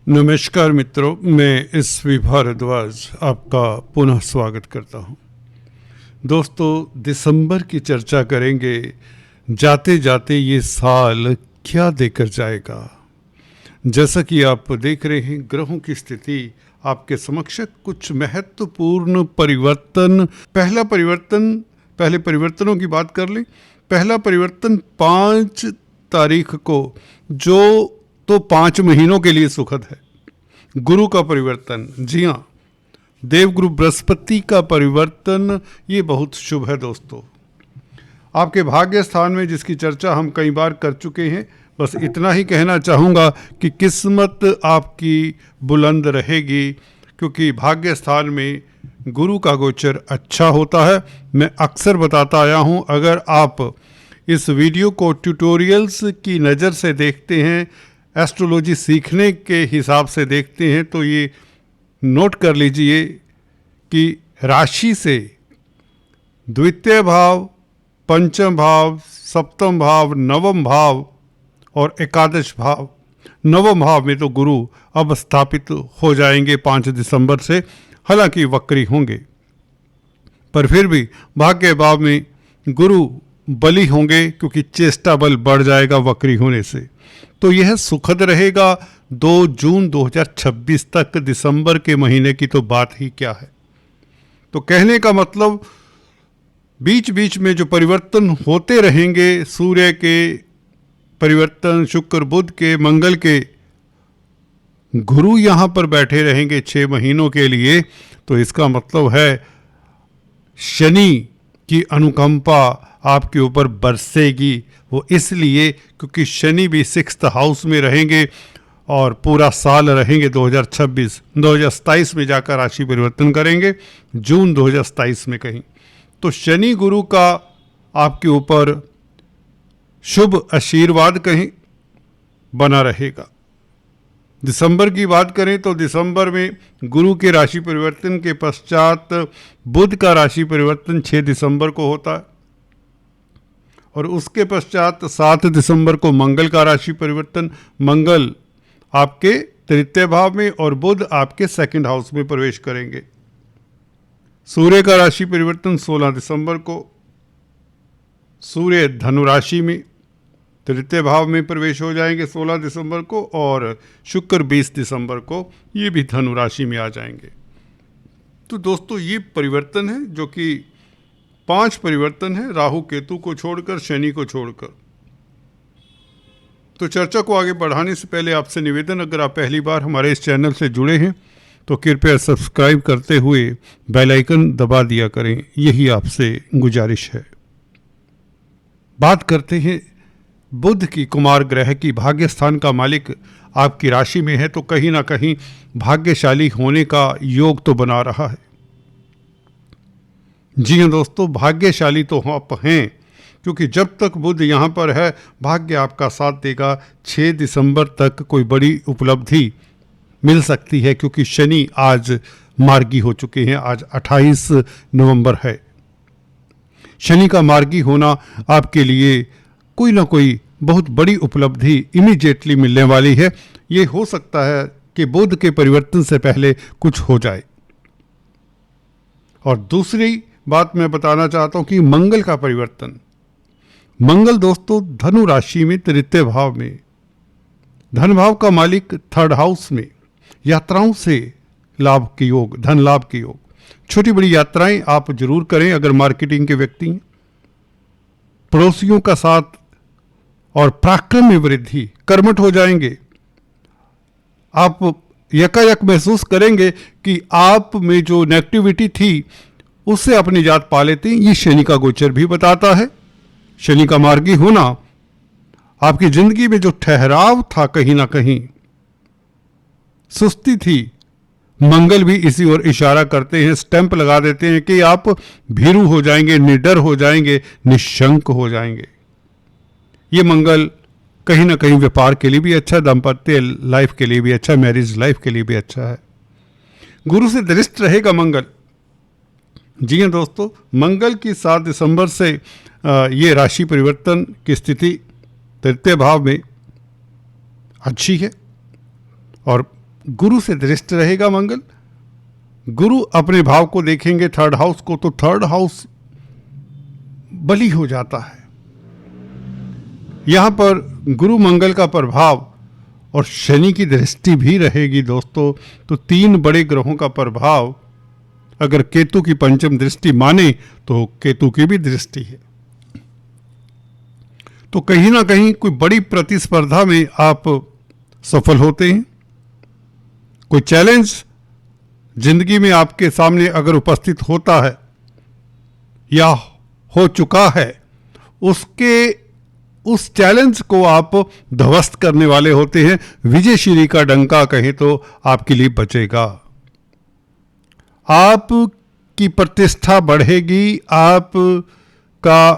नमस्कार मित्रों, मैं एसवी भारद्वाज आपका पुनः स्वागत करता हूं। दोस्तों, दिसंबर की चर्चा करेंगे। जाते जाते ये साल क्या देकर जाएगा। जैसा कि आप देख रहे हैं, ग्रहों की स्थिति आपके समक्ष कुछ महत्वपूर्ण परिवर्तन। पहले परिवर्तनों की बात कर लें। पहला परिवर्तन 5 तारीख को, जो तो 5 महीनों के लिए सुखद है। गुरु का परिवर्तन, जी हाँ, देवगुरु बृहस्पति का परिवर्तन, ये बहुत शुभ है। दोस्तों, आपके भाग्य स्थान में जिसकी चर्चा हम कई बार कर चुके हैं, बस इतना ही कहना चाहूँगा कि किस्मत आपकी बुलंद रहेगी, क्योंकि भाग्य स्थान में गुरु का गोचर अच्छा होता है। मैं अक्सर बताता आया हूँ, अगर आप इस वीडियो को ट्यूटोरियल्स की नज़र से देखते हैं, एस्ट्रोलॉजी सीखने के हिसाब से देखते हैं, तो ये नोट कर लीजिए कि राशि से द्वितीय भाव, पंचम भाव, सप्तम भाव, नवम भाव और एकादश भाव, नवम भाव में तो गुरु अब स्थापित हो जाएंगे 5 दिसंबर से। हालांकि वक्री होंगे, पर फिर भी भाग्य भाव में गुरु बली होंगे, क्योंकि चेष्टा बल बढ़ जाएगा वक्री होने से। तो यह सुखद रहेगा 2 जून 2026 तक। दिसंबर के महीने की तो बात ही क्या है। तो कहने का मतलब, बीच बीच में जो परिवर्तन होते रहेंगे, सूर्य के परिवर्तन, शुक्र बुध के, मंगल के, गुरु यहाँ पर बैठे रहेंगे 6 महीनों के लिए। तो इसका मतलब है शनि की अनुकंपा आपके ऊपर बरसेगी। वो इसलिए क्योंकि शनि भी 6th हाउस में रहेंगे और पूरा साल रहेंगे। 2027 में जाकर राशि परिवर्तन करेंगे, जून 2027 में कहीं। तो शनि गुरु का आपके ऊपर शुभ आशीर्वाद कहीं बना रहेगा। दिसंबर की बात करें तो दिसंबर में गुरु के राशि परिवर्तन के पश्चात बुध का राशि परिवर्तन 6 दिसंबर को होता है, और उसके पश्चात 7 दिसंबर को मंगल का राशि परिवर्तन। मंगल आपके तृतीय भाव में और बुध आपके 2nd हाउस में प्रवेश करेंगे। सूर्य का राशि परिवर्तन 16 दिसंबर को, सूर्य धनु राशि में तृतीय भाव में प्रवेश हो जाएंगे 16 दिसंबर को, और शुक्र 20 दिसंबर को ये भी धनु राशि में आ जाएंगे। तो दोस्तों, ये परिवर्तन है, जो कि 5 परिवर्तन है, राहु केतु को छोड़कर, शनि को छोड़कर। तो चर्चा को आगे बढ़ाने से पहले आपसे निवेदन, अगर आप पहली बार हमारे इस चैनल से जुड़े हैं तो कृपया सब्सक्राइब करते हुए बेल आइकन दबा दिया करें, यही आपसे गुजारिश है। बात करते हैं बुध की, कुमार ग्रह की। भाग्य स्थान का मालिक आपकी राशि में है, तो कहीं ना कहीं भाग्यशाली होने का योग तो बना रहा है। जी हाँ दोस्तों, भाग्यशाली तो आप हैं, क्योंकि जब तक बुध यहाँ पर है, भाग्य आपका साथ देगा। 6 दिसंबर तक कोई बड़ी उपलब्धि मिल सकती है, क्योंकि शनि आज मार्गी हो चुके हैं। आज 28 नवंबर है। शनि का मार्गी होना आपके लिए कोई ना कोई बहुत बड़ी उपलब्धि इमीडिएटली मिलने वाली है। ये हो सकता है कि बुध के परिवर्तन से पहले कुछ हो जाए। और दूसरी बात मैं बताना चाहता हूं कि मंगल का परिवर्तन। मंगल दोस्तों धनु राशि में तृतीय भाव में, धन भाव का मालिक 3rd हाउस में, यात्राओं से लाभ के योग, धन लाभ के योग। छोटी बड़ी यात्राएं आप जरूर करें अगर मार्केटिंग के व्यक्ति हैं। पड़ोसियों का साथ और पराक्रम में वृद्धि, कर्मठ हो जाएंगे। आप यकायक महसूस करेंगे कि आप में जो नेगेटिविटी थी उससे आप निजात पा लेते हैं। ये शनि का गोचर भी बताता है। शनि का मार्गी होना आपकी जिंदगी में जो ठहराव था, कहीं ना कहीं सुस्ती थी, मंगल भी इसी ओर इशारा करते हैं, स्टैंप लगा देते हैं कि आप भीरू हो जाएंगे, निडर हो जाएंगे, निशंक हो जाएंगे। ये मंगल कहीं ना कहीं व्यापार के लिए भी अच्छा, दाम्पत्य लाइफ के लिए भी अच्छा, मैरिज लाइफ के लिए भी अच्छा है। गुरु से दृष्ट रहेगा मंगल। जी हाँ दोस्तों, मंगल की 7 दिसंबर से ये राशि परिवर्तन की स्थिति तृतीय भाव में अच्छी है, और गुरु से दृष्ट रहेगा मंगल। गुरु अपने भाव को देखेंगे, थर्ड हाउस को, तो थर्ड हाउस बली हो जाता है। यहां पर गुरु मंगल का प्रभाव और शनि की दृष्टि भी रहेगी दोस्तों। तो 3 बड़े ग्रहों का प्रभाव, अगर केतु की पंचम दृष्टि माने तो केतु की भी दृष्टि है। तो कहीं ना कहीं कोई बड़ी प्रतिस्पर्धा में आप सफल होते हैं। कोई चैलेंज जिंदगी में आपके सामने अगर उपस्थित होता है या हो चुका है, उस चैलेंज को आप ध्वस्त करने वाले होते हैं। विजयश्री का डंका कहें तो आपके लिए बचेगा। आपकी प्रतिष्ठा बढ़ेगी, आपका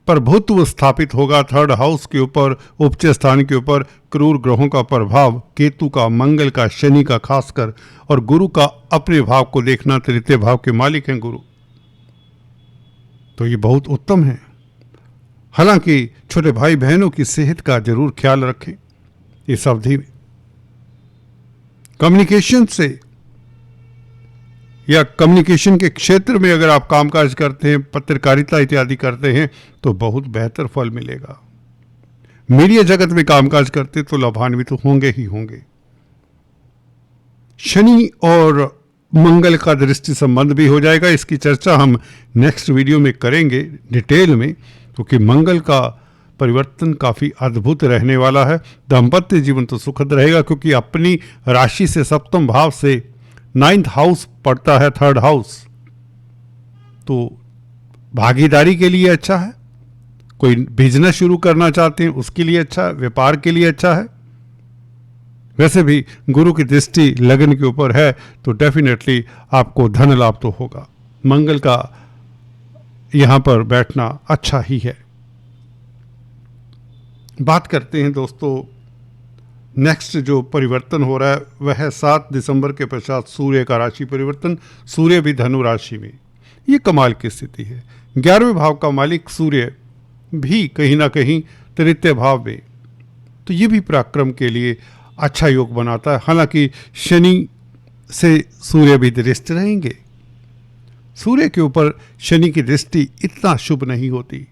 प्रभुत्व स्थापित होगा थर्ड हाउस के ऊपर, उच्च स्थान के ऊपर। क्रूर ग्रहों का प्रभाव, केतु का, मंगल का, शनि का खासकर, और गुरु का अपने भाव को देखना, तृतीय भाव के मालिक हैं गुरु, तो ये बहुत उत्तम है। हालांकि छोटे भाई बहनों की सेहत का जरूर ख्याल रखें इस अवधि में। कम्युनिकेशन से या कम्युनिकेशन के क्षेत्र में अगर आप कामकाज करते हैं, पत्रकारिता इत्यादि करते हैं, तो बहुत बेहतर फल मिलेगा। मीडिया जगत में कामकाज करते तो लाभान्वित तो होंगे ही होंगे। शनि और मंगल का दृष्टि संबंध भी हो जाएगा। इसकी चर्चा हम नेक्स्ट वीडियो में करेंगे डिटेल में, क्योंकि मंगल का परिवर्तन काफी अद्भुत रहने वाला है। दाम्पत्य जीवन तो सुखद रहेगा, क्योंकि अपनी राशि से सप्तम भाव से 9th हाउस पड़ता है, थर्ड हाउस, तो भागीदारी के लिए अच्छा है। कोई बिजनेस शुरू करना चाहते हैं उसके लिए अच्छा है, व्यापार के लिए अच्छा है। वैसे भी गुरु की दृष्टि लगन के ऊपर है, तो डेफिनेटली आपको धन लाभ तो होगा। मंगल का यहां पर बैठना अच्छा ही है। बात करते हैं दोस्तों, नेक्स्ट जो परिवर्तन हो रहा है वह है 7 दिसंबर के पश्चात सूर्य का राशि परिवर्तन। सूर्य भी धनु राशि में, ये कमाल की स्थिति है। 11वें भाव का मालिक सूर्य भी कहीं ना कहीं तृतीय भाव में, तो ये भी पराक्रम के लिए अच्छा योग बनाता है। हालांकि शनि से सूर्य भी दृष्ट रहेंगे। सूर्य के ऊपर शनि की दृष्टि इतना शुभ नहीं होती।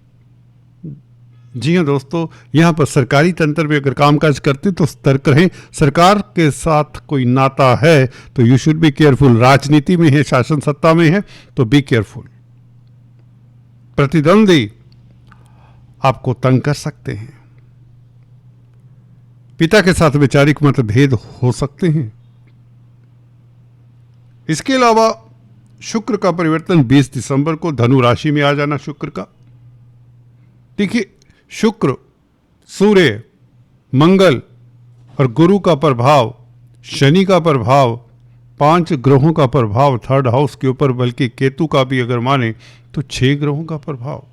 जी हाँ दोस्तों, यहाँ पर सरकारी तंत्र में अगर कामकाज करते तो सतर्क रहें। सरकार के साथ कोई नाता है तो यू शुड बी केयरफुल। राजनीति में है, शासन सत्ता में है, तो बी केयरफुल। प्रतिद्वंदी आपको तंग कर सकते हैं। पिता के साथ वैचारिक मतभेद हो सकते हैं। इसके अलावा शुक्र का परिवर्तन 20 दिसंबर को धनु राशि में आ जाना शुक्र का। देखिए, शुक्र, सूर्य, मंगल और गुरु का प्रभाव, शनि का प्रभाव, 5 ग्रहों का प्रभाव थर्ड हाउस के ऊपर, बल्कि केतु का भी अगर माने तो 6 ग्रहों का प्रभाव।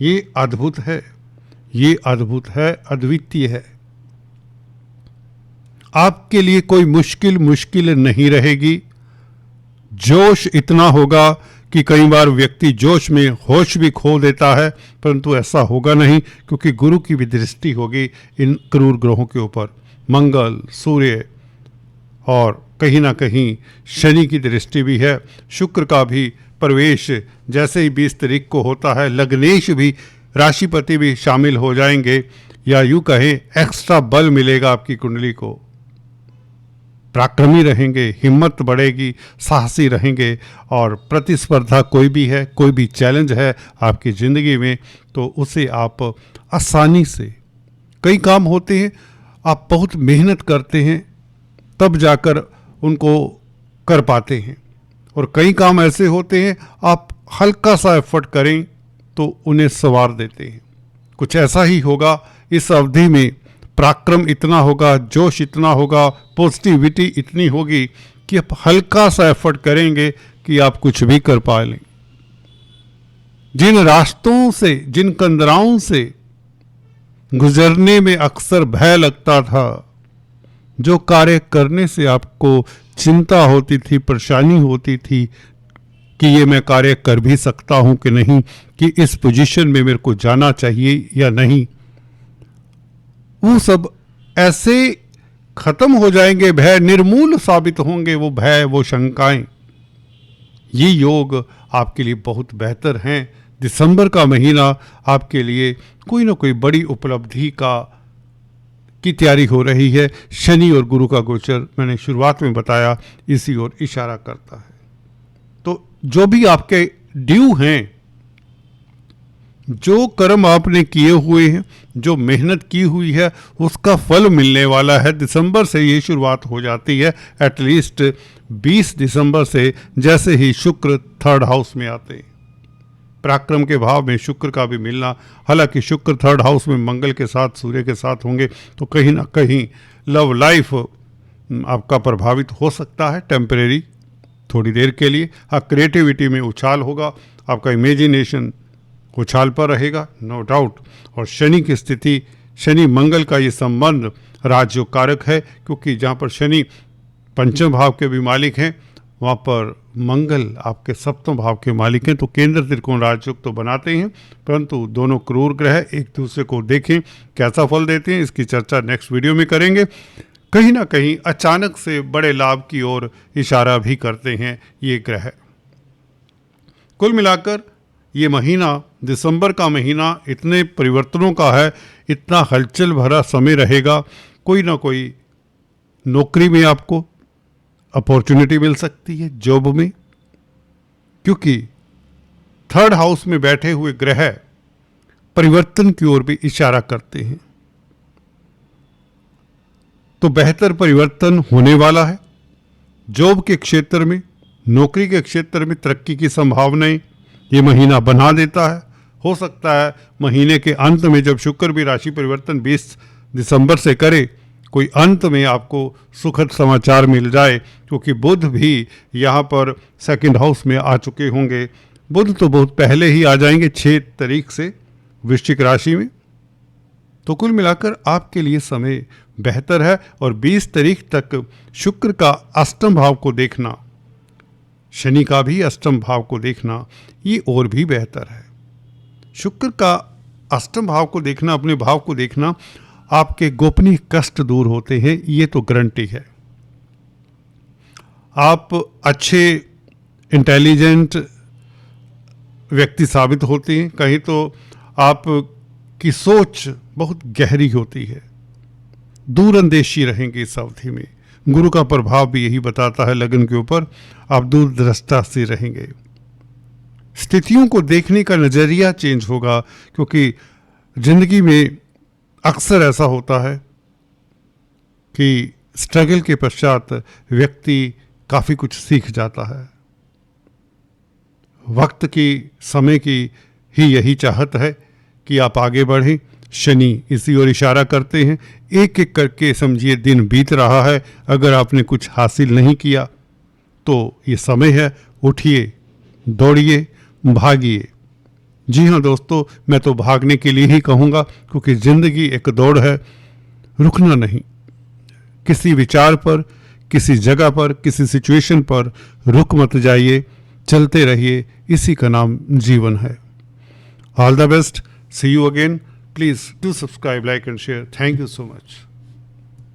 ये अद्भुत है, ये अद्भुत है, अद्वितीय है। आपके लिए कोई मुश्किल नहीं रहेगी। जोश इतना होगा कि कई बार व्यक्ति जोश में होश भी खो देता है, परंतु ऐसा होगा नहीं, क्योंकि गुरु की भी दृष्टि होगी इन क्रूर ग्रहों के ऊपर। मंगल, सूर्य और कहीं ना कहीं शनि की दृष्टि भी है। शुक्र का भी प्रवेश जैसे ही 20 तारीख को होता है, लग्नेश भी, राशिपति भी शामिल हो जाएंगे, या यूं कहें एक्स्ट्रा बल मिलेगा आपकी कुंडली को। पराक्रमी रहेंगे, हिम्मत बढ़ेगी, साहसी रहेंगे, और प्रतिस्पर्धा कोई भी है, कोई भी चैलेंज है आपकी ज़िंदगी में, तो उसे आप आसानी से, कई काम होते हैं आप बहुत मेहनत करते हैं तब जाकर उनको कर पाते हैं, और कई काम ऐसे होते हैं आप हल्का सा एफर्ट करें तो उन्हें संवार देते हैं। कुछ ऐसा ही होगा इस अवधि में। पराक्रम इतना होगा, जोश इतना होगा, पॉजिटिविटी इतनी होगी कि आप हल्का सा एफर्ट करेंगे कि आप कुछ भी कर पा लें। जिन रास्तों से, जिन कंदराओं से गुजरने में अक्सर भय लगता था, जो कार्य करने से आपको चिंता होती थी, परेशानी होती थी कि ये मैं कार्य कर भी सकता हूं कि नहीं, कि इस पोजीशन में मेरे को जाना चाहिए या नहीं, वो सब ऐसे खत्म हो जाएंगे, भय निर्मूल साबित होंगे वो भय, वो शंकाएं। ये योग आपके लिए बहुत बेहतर हैं। दिसंबर का महीना आपके लिए कोई ना कोई बड़ी उपलब्धि की तैयारी हो रही है। शनि और गुरु का गोचर मैंने शुरुआत में बताया इसी ओर इशारा करता है। तो जो भी आपके ड्यू हैं, जो कर्म आपने किए हुए हैं, जो मेहनत की हुई है, उसका फल मिलने वाला है। दिसंबर से ये शुरुआत हो जाती है। एटलीस्ट 20 दिसंबर से जैसे ही शुक्र थर्ड हाउस में आते हैं, पराक्रम के भाव में शुक्र का भी मिलना, हालांकि शुक्र थर्ड हाउस में मंगल के साथ, सूर्य के साथ होंगे तो कहीं ना कहीं लव लाइफ आपका प्रभावित हो सकता है, टेम्परेरी, थोड़ी देर के लिए। हाँ, क्रिएटिविटी में उछाल होगा, आपका इमेजिनेशन उछाल पर रहेगा, नो डाउट। और शनि की स्थिति, शनि मंगल का ये संबंध राजयोग कारक है, क्योंकि जहाँ पर शनि पंचम भाव के भी मालिक हैं, वहाँ पर मंगल आपके सप्तम भाव के मालिक हैं। तो केंद्र त्रिकोण राजयोग तो बनाते हैं, परंतु दोनों क्रूर ग्रह एक दूसरे को देखें कैसा फल देते हैं, इसकी चर्चा नेक्स्ट वीडियो में करेंगे। कहीं ना कहीं अचानक से बड़े लाभ की ओर इशारा भी करते हैं ये ग्रह। कुल मिलाकर ये महीना, दिसंबर का महीना, इतने परिवर्तनों का है, इतना हलचल भरा समय रहेगा। कोई ना कोई नौकरी में आपको अपॉर्चुनिटी मिल सकती है, जॉब में, क्योंकि थर्ड हाउस में बैठे हुए ग्रह परिवर्तन की ओर भी इशारा करते हैं। तो बेहतर परिवर्तन होने वाला है। जॉब के क्षेत्र में, नौकरी के क्षेत्र में तरक्की की संभावनाएं ये महीना बना देता है। हो सकता है महीने के अंत में, जब शुक्र भी राशि परिवर्तन 20 दिसंबर से करे, कोई अंत में आपको सुखद समाचार मिल जाए, क्योंकि बुध भी यहाँ पर सेकंड हाउस में आ चुके होंगे। बुध तो बहुत पहले ही आ जाएंगे, 6 तारीख से वृश्चिक राशि में। तो कुल मिलाकर आपके लिए समय बेहतर है। और 20 तारीख तक शुक्र का अष्टम भाव को देखना, शनि का भी अष्टम भाव को देखना, ये और भी बेहतर है। शुक्र का अष्टम भाव को देखना, अपने भाव को देखना, आपके गोपनीय कष्ट दूर होते हैं, ये तो गारंटी है। आप अच्छे इंटेलिजेंट व्यक्ति साबित होते हैं। कहीं तो आपकी सोच बहुत गहरी होती है, दूरंदेशी रहेंगे इस अवधि में। गुरु का प्रभाव भी यही बताता है, लगन के ऊपर आप दूरदृष्टा से रहेंगे। स्थितियों को देखने का नज़रिया चेंज होगा, क्योंकि जिंदगी में अक्सर ऐसा होता है कि स्ट्रगल के पश्चात व्यक्ति काफ़ी कुछ सीख जाता है। वक्त की, समय की ही यही चाहत है कि आप आगे बढ़ें। शनि इसी ओर इशारा करते हैं। एक एक करके समझिए दिन बीत रहा है। अगर आपने कुछ हासिल नहीं किया तो ये समय है, उठिए, दौड़िए, भागिए। जी हाँ दोस्तों, मैं तो भागने के लिए ही कहूँगा, क्योंकि ज़िंदगी एक दौड़ है, रुकना नहीं। किसी विचार पर, किसी जगह पर, किसी सिचुएशन पर रुक मत जाइए, चलते रहिए, इसी का नाम जीवन है। All the best, see you again. Please do subscribe, like and share. Thank you so much.